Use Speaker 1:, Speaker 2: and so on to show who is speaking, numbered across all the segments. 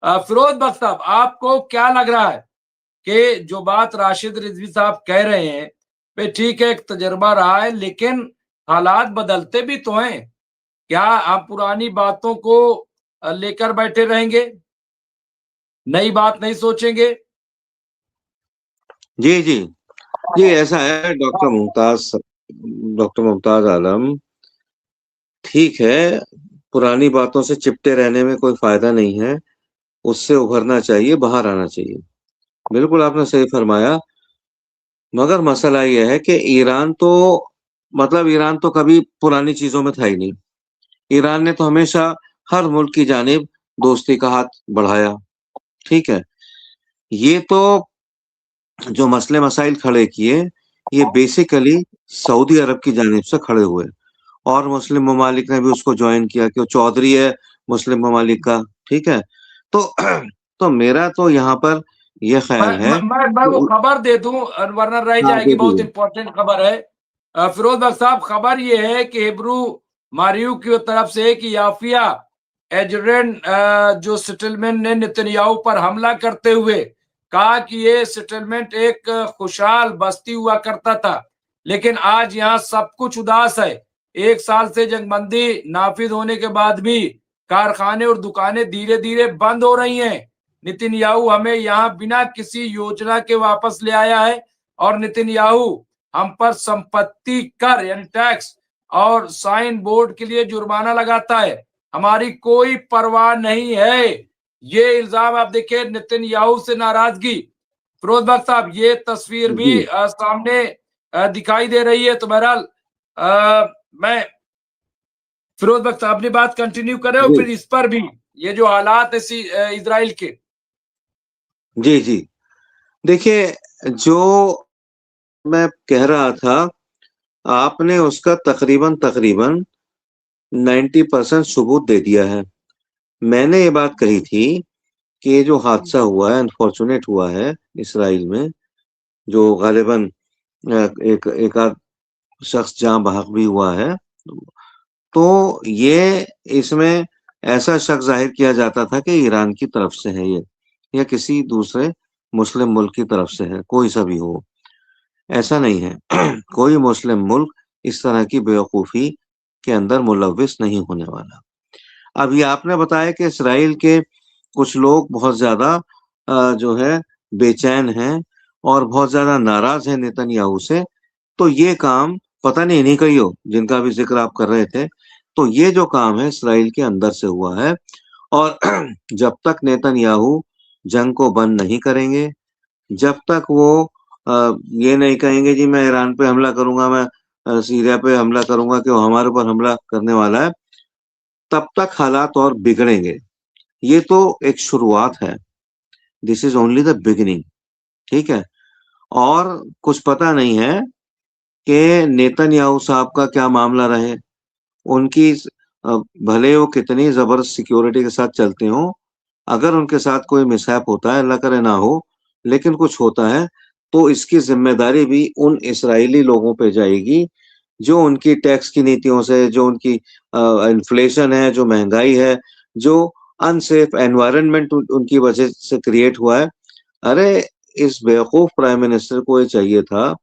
Speaker 1: फिरोज बख्श साहब, आपको क्या लग रहा है कि जो बात राशिद रिजवी साहब कह रहे हैं वे ठीक है, एक तजर्बा रहा है, लेकिन हालात बदलते भी तो हैं। क्या आप पुरानी बातों को लेकर बैठे रहेंगे, नई बात नहीं सोचेंगे?
Speaker 2: जी जी जी, ऐसा है डॉक्टर मुमताज आलम। ठीक है, पुरानी बातों से चिपटे रहने में कोई फायदा नहीं है, उससे उभरना चाहिए, बाहर आना चाहिए। बिल्कुल आपने सही फरमाया। मगर मसला यह है कि ईरान तो कभी पुरानी चीजों में था ही नहीं। ईरान ने तो हमेशा हर मुल्क की जानिब दोस्ती का हाथ बढ़ाया। ठीक है, ये तो जो मसले मसाइल खड़े किए, ये बेसिकली सऊदी अरब की जानिब से खड़े हुए, और मुस्लिम ममालिक ने भी उसको ज्वाइन किया कि वो चौधरी है मुस्लिम ममालिक का। ठीक है, तो तो मेरा तो यहाँ पर यह ख्याल है
Speaker 1: मैं वो
Speaker 2: कि
Speaker 1: खबर दे दूं वरना रह
Speaker 2: हाँ,
Speaker 1: जाएगी,
Speaker 2: दे
Speaker 1: बहुत
Speaker 2: दिए।
Speaker 1: इंपॉर्टेंट खबर है। फिरोज बख्श साहब, खबर ये है कि हिब्रू मारियू की तरफ से कि याफिया एजरेन जो सेटलमेंट ने नेतन्याहू पर हमला करते हुए कहा कि ये सेटलमेंट एक खुशहाल बस्ती हुआ करता था, लेकिन आज यहाँ सब कुछ उदास है। 1 साल से जंगबंदी नाफिज होने के बाद भी कारखाने और दुकानें धीरे धीरे बंद हो रही हैं। नेतन्याहू हमें यहाँ बिना किसी योजना के वापस ले आया है, और नेतन्याहू हम पर संपत्ति कर यानी टैक्स और साइन बोर्ड के लिए जुर्माना लगाता है। हमारी कोई परवाह नहीं है। ये इल्जाम आप देखिए, नेतन्याहू से नाराजगी। फिरोज बख्श साहब, ये तस्वीर भी
Speaker 2: जी
Speaker 1: सामने दिखाई दे रही है। तो बहरहाल मैं फिरोज बख्श साहब ने बात कंटिन्यू करे और
Speaker 2: जी
Speaker 1: फिर इस पर भी ये जो हालात है इजराइल के।
Speaker 2: जी जी, देखिए, जो मैं कह रहा था, आपने उसका तकरीबन तकरीबन 90% सबूत दे दिया है। मैंने ये बात कही थी कि ये जो हादसा हुआ है, अनफॉर्चुनेट हुआ है इसराइल में, जो गालिबन एक आध शख्स जहाँ बहक भी हुआ है, तो ये इसमें ऐसा शक जाहिर किया जाता था कि ईरान की तरफ से है ये, या किसी दूसरे मुस्लिम मुल्क की तरफ से है, कोई सा भी हो। ऐसा नहीं है। कोई मुस्लिम मुल्क इस तरह की बेवकूफ़ी के अंदर मुलव्विस नहीं होने वाला। अब ये आपने बताया कि इसराइल के कुछ लोग बहुत ज़्यादा जो है बेचैन हैं और बहुत ज़्यादा नाराज़ हैं नेतन्याहू से। तो ये काम पता नहीं इन्हीं का ही हो जिनका भी ज़िक्र आप कर रहे थे। तो ये जो काम है इसराइल के अंदर से हुआ है, और जब तक नेतन्याहू जंग को बंद नहीं करेंगे, जब तक वो ये नहीं कहेंगे जी मैं ईरान पे हमला करूंगा, मैं सीरिया पे हमला करूंगा कि वो हमारे ऊपर हमला करने वाला है, तब तक हालात और बिगड़ेंगे। ये तो एक शुरुआत है, this is only the beginning. ठीक है, और कुछ पता नहीं है कि नेतन्याहू साहब का क्या मामला रहे। उनकी भले वो कितनी जबरदस्त सिक्योरिटी के साथ चलते हों, अगर उनके साथ कोई मिसहैप होता है, अल्लाह करे ना हो, लेकिन कुछ होता है, तो इसकी जिम्मेदारी भी उन इसराइली लोगों पे जाएगी जो उनकी टैक्स की नीतियों से, जो उनकी इन्फ्लेशन है, जो महंगाई है, जो अनसेफ एनवायरनमेंट उनकी वजह से क्रिएट हुआ है। अरे, इस बेवकूफ प्राइम मिनिस्टर को ये चाहिए था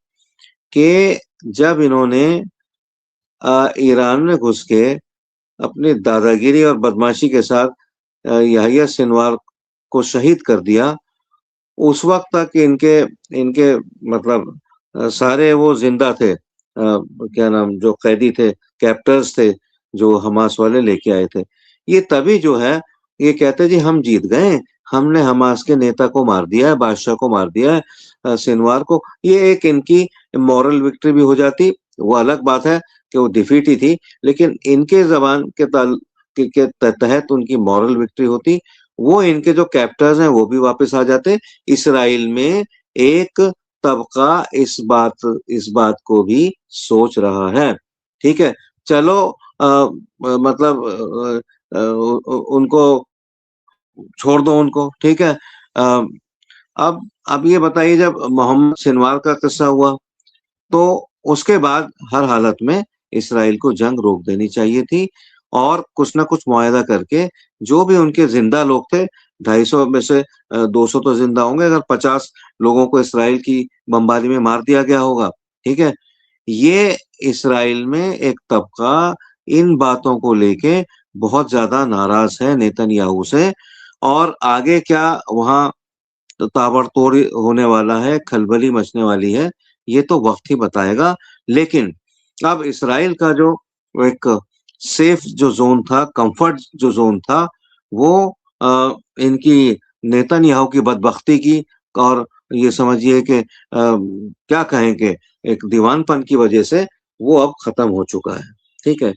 Speaker 2: कि जब इन्होंने ईरान में घुस के अपनी दादागिरी और बदमाशी के साथ याहिया सिनवार को शहीद कर दिया, उस वक्त तक इनके इनके मतलब सारे वो जिंदा थे, क्या नाम, जो कैदी थे, कैप्टर्स थे, जो हमास वाले लेके आए थे। ये तभी जो है, ये कहते जी हम जीत गए, हमने हमास के नेता को मार दिया है, बादशाह को मार दिया है, सिनवार को। ये एक इनकी मॉरल विक्ट्री भी हो जाती। वो अलग बात है कि वो डिफीट ही थी, लेकिन इनके जबान के तहत उनकी मॉरल विक्ट्री होती। वो इनके जो कैप्टर्स हैं वो भी वापस आ जाते। इसराइल में एक तबका इस बात को भी सोच रहा है। ठीक है, चलो, मतलब उनको छोड़ दो उनको। ठीक है, अ, अब ये बताइए, जब मोहम्मद सिनवार का किस्सा हुआ, तो उसके बाद हर हालत में इसराइल को जंग रोक देनी चाहिए थी, और कुछ ना कुछ मुआहदा करके जो भी उनके जिंदा लोग थे, 250 में से 200 तो जिंदा होंगे अगर 50 लोगों को इसराइल की बमबारी में मार दिया गया होगा। ठीक है, ये इसराइल में एक तबका इन बातों को लेके बहुत ज्यादा नाराज है नेतन्याहू से, और आगे क्या वहां ताबड़तोड़ होने वाला है, खलबली मचने वाली है, ये तो वक्त ही बताएगा। लेकिन अब इसराइल का जो एक सेफ जो जोन था, कंफर्ट जो जोन था, वो इनकी नेतन्याहू की बदबख्ती की, और ये समझिए कि क्या कहें कि एक दीवानपन की वजह से वो अब खत्म हो चुका है। ठीक है,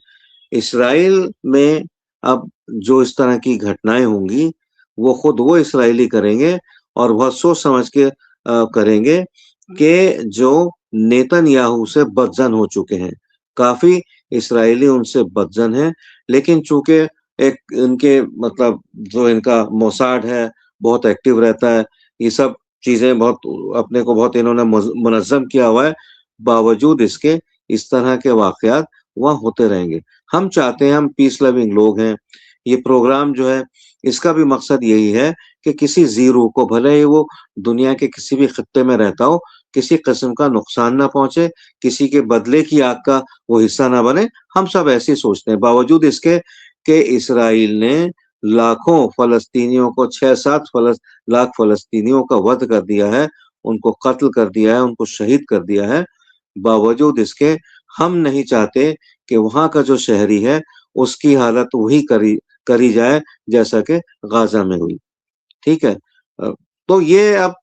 Speaker 2: इसराइल में अब जो इस तरह की घटनाएं होंगी वो खुद वो इसराइली करेंगे, और बहुत सोच समझ के करेंगे कि जो नेतन्याहू से बदजन हो चुके हैं। काफी इसराइली उनसे बदजन हैं, लेकिन चूंकि एक इनके मतलब जो इनका मोसाड है बहुत एक्टिव रहता है, ये सब चीजें बहुत अपने को बहुत इन्होंने मुनज़्ज़म किया हुआ है, बावजूद इसके इस तरह के वाकयात वहाँ होते रहेंगे। हम चाहते हैं, हम पीस लविंग लोग हैं, ये प्रोग्राम जो है इसका भी मकसद यही है कि किसी जीरो को, भले ही वो दुनिया के किसी भी खत्ते में रहता हो, किसी किस्म का नुकसान ना पहुंचे, किसी के बदले की आग का वो हिस्सा ना बने। हम सब ऐसे ही सोचते हैं, बावजूद इसके कि इसराइल ने लाखों फलस्तीनियों को, 6-7 लाख फलस्तीनियों का वध कर दिया है, उनको कत्ल कर दिया है, उनको शहीद कर दिया है। बावजूद इसके हम नहीं चाहते कि वहां का जो शहरी है उसकी हालत वही करी करी जाए जैसा कि गाजा में हुई। ठीक है, तो ये अब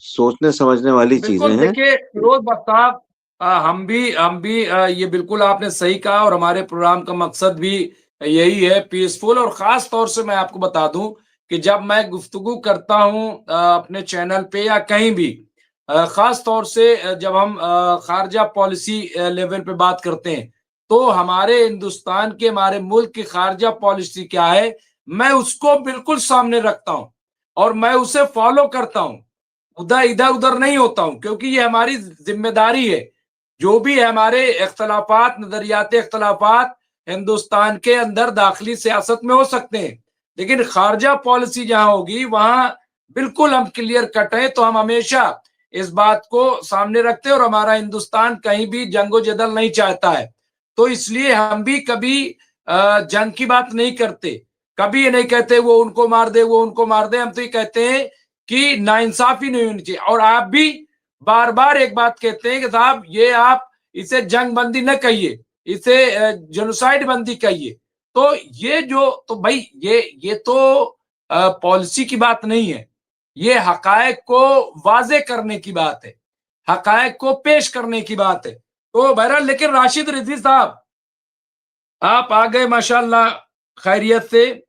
Speaker 2: सोचने समझने वाली चीजें
Speaker 1: बिल्कुल
Speaker 2: हैं।
Speaker 1: देखिए फिरोज बख्त साहब, हम भी ये बिल्कुल आपने सही कहा, और हमारे प्रोग्राम का मकसद भी यही है, पीसफुल। और खास तौर से मैं आपको बता दूं कि जब मैं गुफ्तगू करता हूं अपने चैनल पे या कहीं भी, खास तौर से जब हम खारजा पॉलिसी लेवल पे बात करते हैं, तो हमारे हिंदुस्तान के, हमारे मुल्क की खारजा पॉलिसी क्या है, मैं उसको बिल्कुल सामने रखता हूं और मैं उसे फॉलो करता हूं। उधर इधर उधर नहीं होता हूं, क्योंकि ये हमारी जिम्मेदारी है। जो भी है हमारे इख्तलाफात, नजरियाती इख्तलाफात हिंदुस्तान के अंदर दाखिली सियासत में हो सकते हैं, लेकिन खारजा पॉलिसी जहां होगी वहां बिल्कुल हम क्लियर कट हैं। तो हम हमेशा इस बात को सामने रखते हैं, और हमारा हिंदुस्तान कहीं भी जंगो जदल नहीं चाहता है। तो इसलिए हम भी कभी जंग की बात नहीं करते, कभी ये नहीं कहते वो उनको मार दे, वो उनको मार दे। हम तो ये कहते हैं कि नाइंसाफी नहीं होनी चाहिए। और आप भी बार बार एक बात कहते हैं कि साहब ये आप इसे जंग बंदी न कहिए, इसे जेनोसाइड बंदी कहिए। तो ये जो, तो भाई ये तो पॉलिसी की बात नहीं है, ये हकायक को वाजे करने की बात है, हकायक को पेश करने की बात है। तो बहरहाल, लेकिन राशिद रिजवी साहब, आप आ गए माशाल्लाह खैरियत से,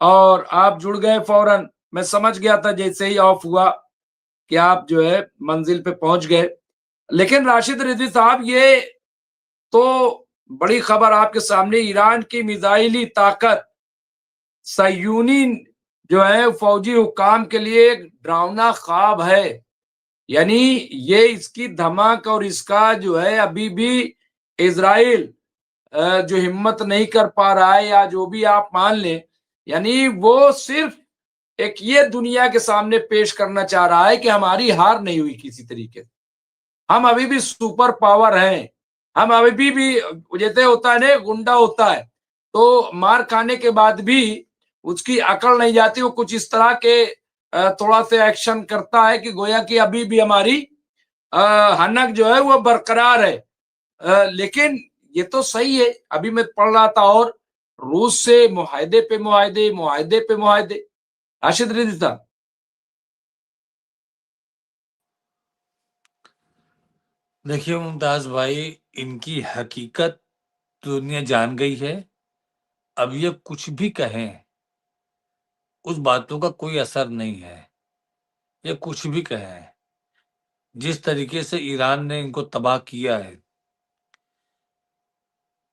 Speaker 1: और आप जुड़ गए फौरन। मैं समझ गया था जैसे ही ऑफ हुआ कि आप जो है मंजिल पे पहुंच गए। लेकिन राशिद रिजवी साहब, ये तो बड़ी खबर आपके सामने, ईरान की मिसाइली ताकत सयूनी जो है फौजी हुकाम के लिए एक डरावना ख्वाब है। यानी ये इसकी धमक और इसका जो है अभी भी इजराइल जो हिम्मत नहीं कर पा रहा है, या जो भी आप मान लें, यानी वो सिर्फ एक ये दुनिया के सामने पेश करना चाह रहा है कि हमारी हार नहीं हुई किसी तरीके से, हम अभी भी सुपर पावर हैं, हम अभी भी जैसे होता है ना, गुंडा होता है तो मार खाने के बाद भी उसकी अकड़ नहीं जाती, वो कुछ इस तरह के थोड़ा सा एक्शन करता है कि गोया कि अभी भी हमारी हनक जो है वो बरकरार है। लेकिन ये तो सही है, अभी मैं पढ़ रहा था, और रूस से मुआहदे पे मुआहदे, मुआहदे पे मुआहदे। राशिद रिजवी साहब,
Speaker 3: देखिए मुमताज भाई, इनकी हकीकत दुनिया जान गई है। अब ये कुछ भी कहें, उस बातों का कोई असर नहीं है। ये कुछ भी कहें, जिस तरीके से ईरान ने इनको तबाह किया है,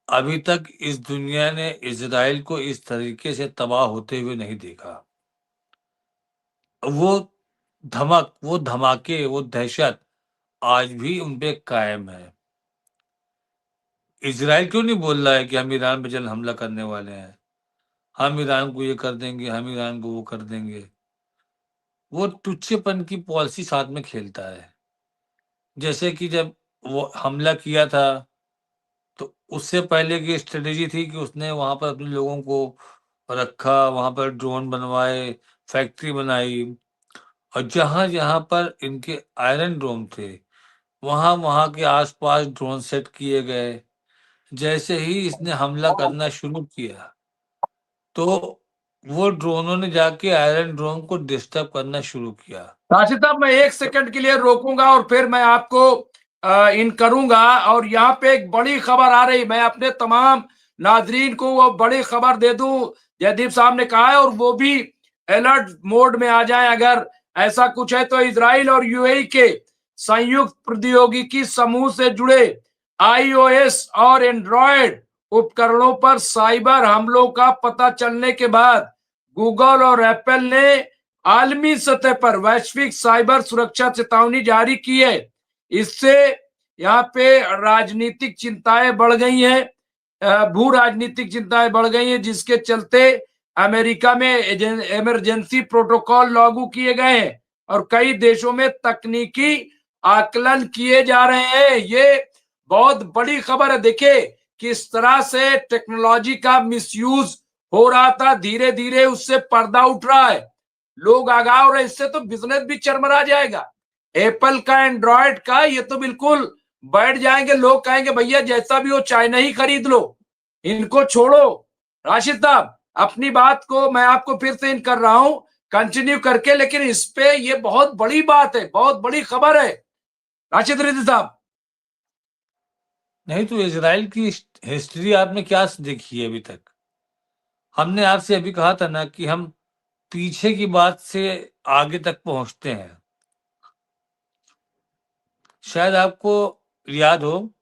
Speaker 3: अभी तक इस दुनिया ने इजराइल को इस तरीके से तबाह होते हुए नहीं देखा। वो धमक, वो धमाके, वो दहशत आज भी उन पे कायम है। इजराइल क्यों नहीं बोल रहा है कि हम ईरान पे जल्द हमला करने वाले हैं? हम ईरान को ये कर देंगे, हम ईरान को वो कर देंगे। वो टुच्चेपन की पॉलिसी साथ में खेलता है। जैसे कि जब वो हमला किया था, तो उससे पहले की स्ट्रेटेजी थी कि उसने वहां पर अपने लोगों को रखा, वहां पर ड्रोन बनवाए, फैक्ट्री बनाई, और जहां जहां पर इनके आयरन ड्रोन थे, वहां वहां के आसपास ड्रोन सेट किए गए। जैसे ही इसने हमला करना शुरू किया, तो वो ड्रोनों ने जाके आयरन ड्रोन को डिस्टर्ब करना शुरू किया।
Speaker 1: राशिद साहब, मैं एक सेकंड के लिए रोकूंगा और फिर मैं आपको इन करूंगा। और यहाँ पे एक बड़ी खबर आ रही, मैं अपने तमाम नाजरीन को वो बड़ी खबर दे दूं। जयदीप साहब ने कहा है, और वो भी अलर्ट मोड में आ जाएं अगर ऐसा कुछ है तो। इजराइल और यूएई के संयुक्त प्रौद्योगिकी समूह से जुड़े आईओएस और एंड्रॉयड उपकरणों पर साइबर हमलों का पता चलने के बाद गूगल और एप्पल ने आलमी सतह पर वैश्विक साइबर सुरक्षा चेतावनी जारी की है। इससे यहाँ पे राजनीतिक चिंताएं बढ़ गई हैं, भू राजनीतिक चिंताएं बढ़ गई हैं, जिसके चलते अमेरिका में इमरजेंसी प्रोटोकॉल लागू किए गए हैं और कई देशों में तकनीकी आकलन किए जा रहे हैं। ये बहुत बड़ी खबर है। देखिए किस तरह से टेक्नोलॉजी का मिसयूज हो रहा था, धीरे धीरे उससे पर्दा उठ रहा है, लोग आगाह हो रहे। इससे तो बिजनेस भी चरमरा जाएगा। एप्पल का, एंड्रॉयड का, ये तो बिल्कुल बैठ जाएंगे। लोग कहेंगे भैया जैसा भी हो चाइना ही खरीद लो, इनको छोड़ो। राशिद साहब, अपनी बात को मैं आपको फिर से इन कर रहा हूं कंटिन्यू करके, लेकिन इस पे ये बहुत बड़ी बात है, बहुत बड़ी खबर है। राशिद रिजवी साहब,
Speaker 3: नहीं तो इजराइल की हिस्ट्री आपने क्या देखी है अभी तक? हमने आपसे अभी कहा था ना कि हम पीछे की बात से आगे तक पहुंचते हैं। शायद आपको याद हो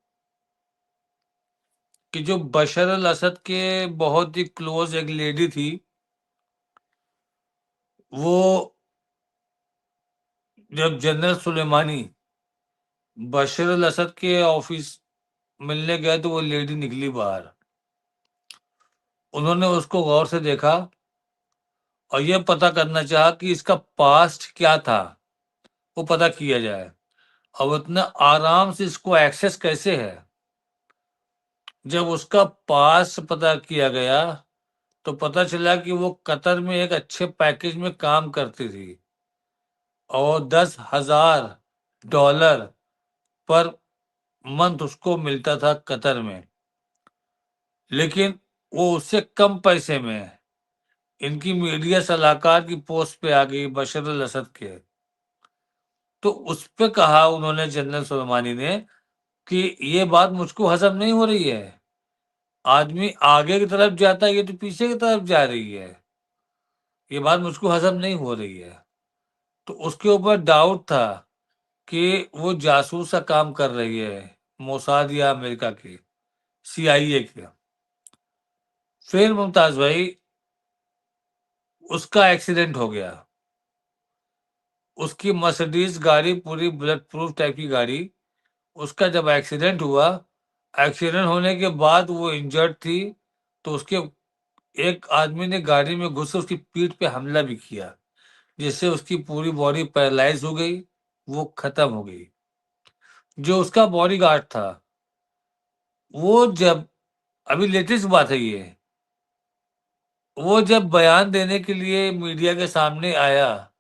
Speaker 3: कि जो बशर अल असद के बहुत ही क्लोज एक लेडी थी, वो जब जनरल सुलेमानी बशर अल असद के ऑफिस मिलने गए तो वो लेडी निकली बाहर। उन्होंने उसको गौर से देखा और ये पता करना चाहा कि इसका पास्ट क्या था, वो पता किया जाए। अब इतना आराम से इसको एक्सेस कैसे है? जब उसका पास्ट पता किया गया तो पता चला कि वो कतर में एक अच्छे पैकेज में काम करती थी और $10,000 पर मंथ उसको मिलता था कतर में। लेकिन वो उससे कम पैसे में इनकी मीडिया सलाहकार की पोस्ट पे आ गई, बशर अल असद के। तो उस पे कहा उन्होंने, जनरल सुलेमानी ने, कि ये बात मुझको हजम नहीं हो रही है। आदमी आगे की तरफ जाता है, ये तो पीछे की तरफ जा रही है। ये बात मुझको हजम नहीं हो रही है। तो उसके ऊपर डाउट था कि वो जासूस का काम कर रही है, मोसाद या अमेरिका के CIA के। फिर मुमताज भाई, उसका एक्सीडेंट हो गया। उसकी मर्सिडीज गाड़ी, पूरी बुलेट प्रूफ टाइप की गाड़ी, उसका जब एक्सीडेंट हुआ, एक्सीडेंट होने के बाद वो इंजर्ड थी, तो उसके एक आदमी ने गाड़ी में घुस उसकी पीठ पे हमला भी किया, जिससे उसकी पूरी बॉडी पैरालाइज हो गई, वो खत्म हो गई। जो उसका बॉडीगार्ड था, वो जब, अभी लेटेस्ट बात है ये, वो जब बयान देने के लिए मीडिया के सामने आया,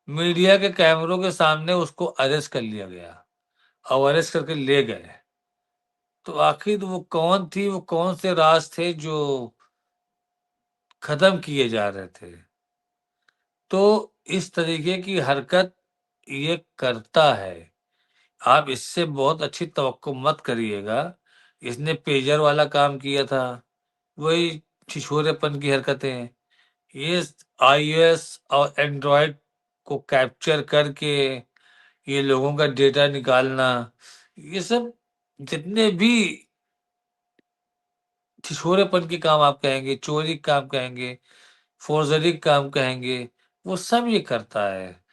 Speaker 3: मीडिया के कैमरों के सामने उसको अरेस्ट कर लिया गया और अरेस्ट करके ले गए। तो आखिर वो कौन थी, वो कौन से राज थे जो खत्म किए जा रहे थे? तो इस तरीके की हरकत ये करता है। आप इससे बहुत अच्छी तवक्को मत करिएगा। इसने पेजर वाला काम किया था, वही छिछोरेपन की हरकतें। ये iOS और एंड्रॉयड को कैप्चर करके ये लोगों का डेटा निकालना, ये सब जितने भी छिछोरेपन के काम आप कहेंगे, चोरी के काम कहेंगे, फोर्जरी के काम कहेंगे, वो सब ये करता है।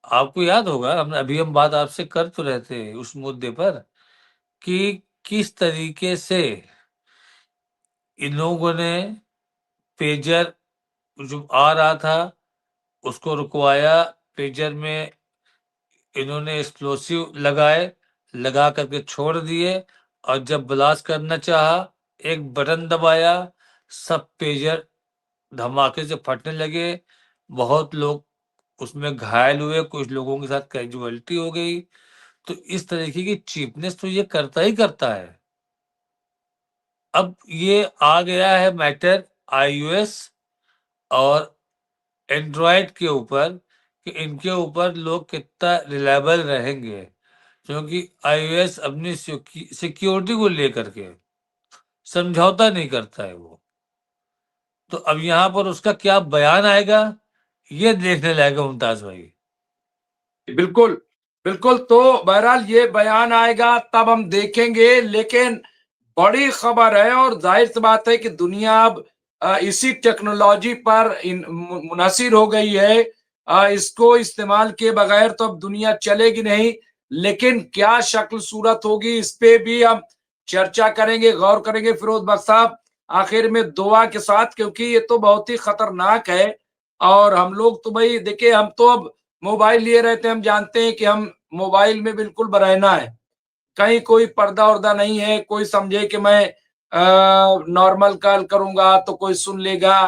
Speaker 3: आपको याद होगा, हम बात आपसे कर तो रहे थे उस मुद्दे पर कि किस तरीके से इन लोगों ने पेजर जो आ रहा था उसको रुकवाया, पेजर में इन्होंने एक्सप्लोसिव लगाए, लगा करके छोड़ दिए, और जब ब्लास्ट करना चाहा, एक बटन दबाया, सब पेजर धमाके से फटने लगे। बहुत लोग उसमें घायल हुए, कुछ लोगों के साथ कैजुअलिटी हो गई। तो इस तरीके की चीपनेस तो ये करता ही करता है। अब ये आ गया है मैटर iOS और एंड्रॉयड के ऊपर कि इनके ऊपर लोग कितना रिलायबल रहेंगे, क्योंकि iOS अपनी सिक्योरिटी को लेकर के समझौता नहीं करता है वो। तो अब यहाँ पर उसका क्या बयान आएगा, ये देखने लायक है मुमताज भाई।
Speaker 1: बिल्कुल बिल्कुल। तो बहरहाल ये बयान आएगा तब हम देखेंगे, लेकिन बड़ी खबर है और जाहिर सी बात है कि दुनिया अब इसी टेक्नोलॉजी पर मुनहसिर हो गई है। इसको इस्तेमाल किए बगैर तो अब दुनिया चलेगी नहीं, लेकिन क्या शक्ल सूरत होगी इस पे भी हम चर्चा करेंगे, गौर करेंगे फिरोज बख्श साहब, आखिर में दुआ के साथ, क्योंकि ये तो बहुत ही खतरनाक है। और हम लोग तो भाई देखिए, हम तो अब मोबाइल लिए रहते हैं, हम जानते हैं कि हम मोबाइल में बिल्कुल बरहना है, कहीं कोई पर्दा उर्दा नहीं है। कोई समझे कि मैं नॉर्मल कॉल करूंगा तो कोई सुन लेगा,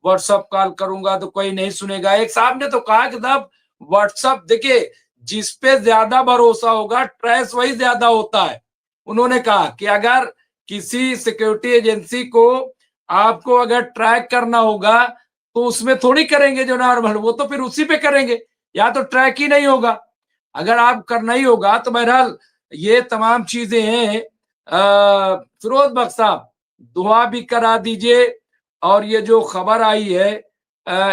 Speaker 1: व्हाट्सअप कॉल करूंगा तो कोई नहीं सुनेगा। एक साहब ने तो कहा कि साहब व्हाट्सअप देखिए, जिस पे ज्यादा भरोसा होगा ट्रेस वही ज्यादा होता है। उन्होंने कहा कि अगर किसी सिक्योरिटी एजेंसी को आपको अगर ट्रैक करना होगा तो उसमें थोड़ी करेंगे जो नॉर्मल, वो तो फिर उसी पे करेंगे, या तो ट्रैक ही नहीं होगा। अगर आप करना ही होगा तो बहरहाल ये तमाम चीजें हैं। फिरोज बख्श साहब, दुआ भी करा दीजिए, और ये जो खबर आई है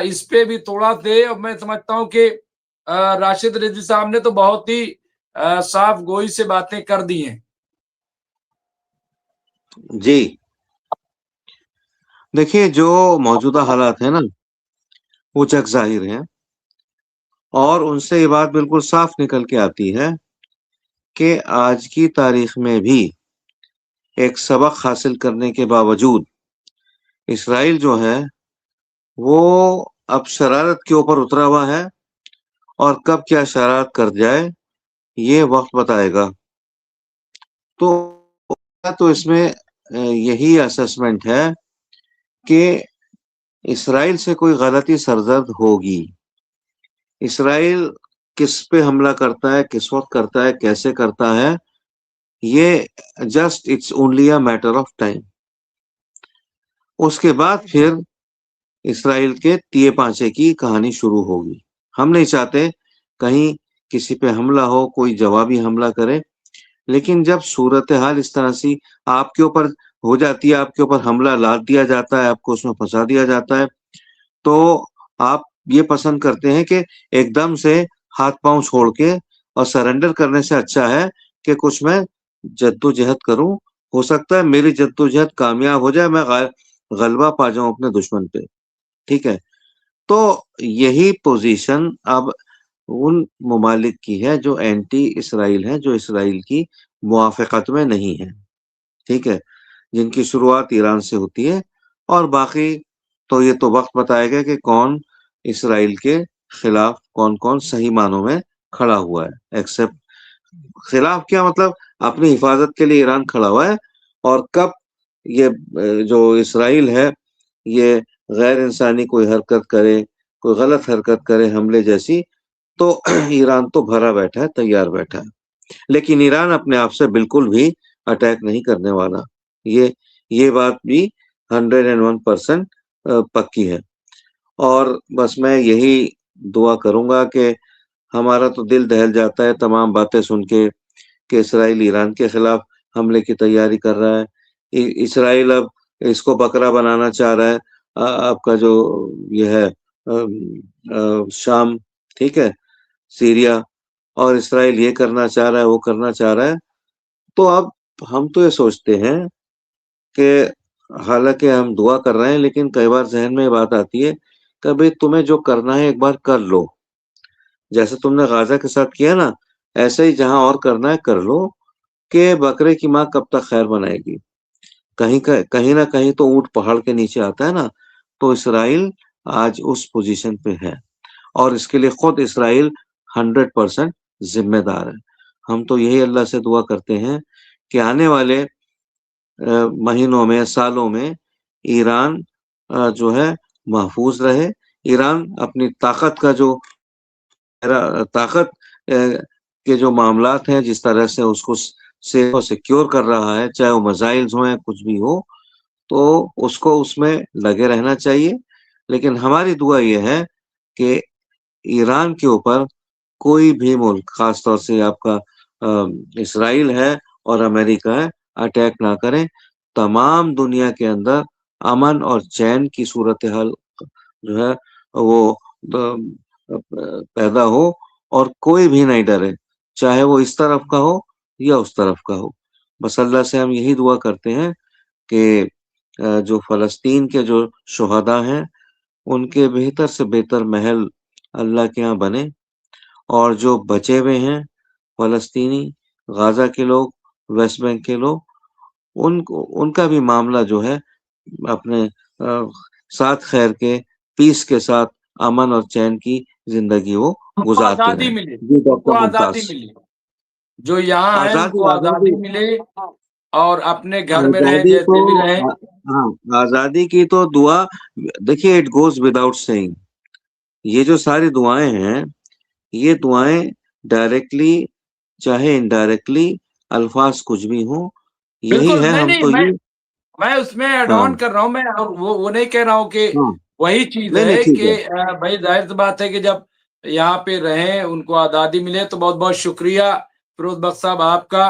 Speaker 1: इस पे भी थोड़ा से, और मैं समझता हूं कि राशिद रिजवी साहब ने तो बहुत ही साफ गोई से बातें कर दी हैं।
Speaker 2: जी देखिए, जो मौजूदा हालात है ना, वो जग जाहिर है, और उनसे ये बात बिल्कुल साफ निकल के आती है कि आज की तारीख में भी एक सबक हासिल करने के बावजूद इसराइल जो है वो अब शरारत के ऊपर उतरा हुआ है, और कब क्या शरारत कर जाए ये वक्त बताएगा। तो इसमें यही असेसमेंट है कि इसराइल से कोई गलती सरजद होगी। इसराइल किस पे हमला करता है, किस वक्त करता है, कैसे करता है, ये just it's only a matter of time. उसके बाद फिर इसराइल के तिये पांचे की कहानी शुरू होगी। हम नहीं चाहते कहीं किसी पे हमला हो, कोई जवाबी हमला करे, लेकिन जब सूरत हाल इस तरह से आपके ऊपर हो जाती है, आपके ऊपर हमला लाद दिया जाता है, आपको उसमें फंसा दिया जाता है, तो आप ये पसंद करते हैं कि एकदम से हाथ पांव छोड़ के और सरेंडर करने से अच्छा है कि कुछ मैं जद्दोजहद करूं। हो सकता है मेरी जद्दोजहद कामयाब हो जाए, मैं गलबा पा जाऊं अपने दुश्मन पे। ठीक है, तो यही पोजीशन अब उन ममालिक की है जो एंटी इसराइल हैं, जो इसराइल की मुआफ़क़त में नहीं है। ठीक है, जिनकी शुरुआत ईरान से होती है, और बाकी तो ये तो वक्त बताएगा कि कौन इसराइल के खिलाफ, कौन कौन सही मानों में खड़ा हुआ है। एक्सेप्ट खिलाफ क्या मतलब, अपनी हिफाजत के लिए ईरान खड़ा हुआ है, और कब ये जो इसराइल है ये गैर इंसानी कोई हरकत करे, कोई गलत हरकत करे हमले जैसी, तो ईरान तो भरा बैठा है, तैयार बैठा है। लेकिन ईरान अपने आप से बिल्कुल भी अटैक नहीं करने वाला। ये बात भी 101% पक्की है। और बस मैं यही दुआ करूंगा कि हमारा तो दिल दहल जाता है तमाम बातें सुन के कि इसराइल ईरान के खिलाफ हमले की तैयारी कर रहा है। इसराइल अब इसको बकरा बनाना चाह रहा है, आपका जो ये है शाम, ठीक है, सीरिया, और इसराइल ये करना चाह रहा है, वो करना चाह रहा है। तो अब हम तो ये सोचते हैं कि हालांकि हम दुआ कर रहे हैं, लेकिन कई बार जहन में ये बात आती है कि भाई तुम्हें जो करना है एक बार कर लो, जैसे तुमने गाजा के साथ किया ना, ऐसे ही जहां और करना है कर लो, कि बकरे की माँ कब तक खैर बनाएगी। कहीं ना कहीं तो ऊंट पहाड़ के नीचे आता है ना, तो इसराइल आज उस पोजीशन पे है और इसके लिए खुद इसराइल 100% जिम्मेदार है। हम तो यही अल्लाह से दुआ करते हैं कि आने वाले महीनों में, सालों में ईरान जो है महफूज रहे। ईरान अपनी ताकत का जो ताकत के जो मामलात हैं, जिस तरह से उसको सिक्योर कर रहा है, चाहे वो मिसाइल्स हो या कुछ भी हो, तो उसको उसमें लगे रहना चाहिए। लेकिन हमारी दुआ ये है कि ईरान के ऊपर कोई भी मुल्क, खासतौर से आपका इसराइल है और अमेरिका है, अटैक ना करें। तमाम दुनिया के अंदर अमन और चैन की सूरत हाल जो है वो पैदा हो और कोई भी नहीं डरे, चाहे वो इस तरफ का हो या उस तरफ का हो। बस अल्लाह से हम यही दुआ करते हैं कि जो फलस्तीन के जो शुहदा हैं उनके बेहतर से बेहतर महल अल्लाह के यहाँ बने, और जो बचे हुए हैं फलस्तीनी, गाजा के लोग, वेस्ट बैंक के लोग, उनका भी मामला जो है अपने साथ खैर के, पीस के साथ, अमन और चैन की जिंदगी वो
Speaker 1: उनको
Speaker 2: गुजारते
Speaker 1: आजादी
Speaker 2: रहें।
Speaker 1: मिले,
Speaker 2: जी
Speaker 1: उनको
Speaker 2: डॉक्टर
Speaker 1: आजादी
Speaker 2: मुमताज।
Speaker 1: मिले, जो यहाँ है
Speaker 2: आजादी
Speaker 1: उनको
Speaker 2: आजादी
Speaker 1: आजादी मिले और अपने घर में रहे
Speaker 2: आजादी तो
Speaker 1: जैसे भी रहे।
Speaker 2: हाँ, आजादी की तो दुआ, देखिए इट गोज विदाउट सेइंग, ये जो सारी दुआएं हैं, ये दुआएं डायरेक्टली चाहे इनडायरेक्टली, अल्फाज कुछ भी हो, यही
Speaker 1: बिल्कुल,
Speaker 2: है।
Speaker 1: नहीं
Speaker 2: हम
Speaker 1: नहीं,
Speaker 2: तो ये
Speaker 1: मैं उसमें एड ऑन
Speaker 2: हाँ
Speaker 1: कर रहा हूँ। मैं और वो नहीं कह रहा हूँ कि
Speaker 2: हाँ,
Speaker 1: वही चीज
Speaker 2: नहीं नहीं
Speaker 1: है
Speaker 2: ठीक
Speaker 1: कि
Speaker 2: है।
Speaker 1: भाई जाहिर सी बात है कि जब यहाँ पे रहे उनको आज़ादी मिले। तो बहुत बहुत शुक्रिया फिरोज बख्श साहब आपका,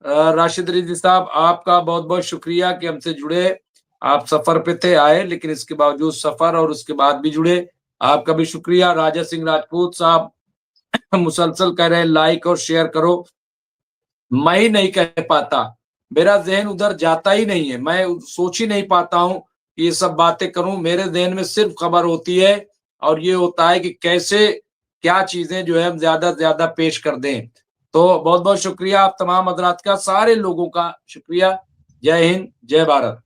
Speaker 1: राशिद रिजवी साहब आपका बहुत बहुत शुक्रिया कि हमसे जुड़े। आप सफर पे थे, आए, लेकिन इसके बावजूद सफर और उसके बाद भी जुड़े, आपका भी शुक्रिया। राजा सिंह राजपूत साहब मुसलसल कह रहे हैं लाइक और शेयर करो। मैं ही नहीं कह पाता, मेरा ज़हन उधर जाता ही नहीं है, मैं सोच ही नहीं पाता हूँ कि ये सब बातें करूँ। मेरे ज़हन में सिर्फ खबर होती है और ये होता है कि कैसे क्या चीज़ें जो है हम ज़्यादा से ज़्यादा पेश कर दें। तो बहुत-बहुत शुक्रिया आप तमाम हज़रात का, सारे लोगों का शुक्रिया। जय हिंद, जय भारत।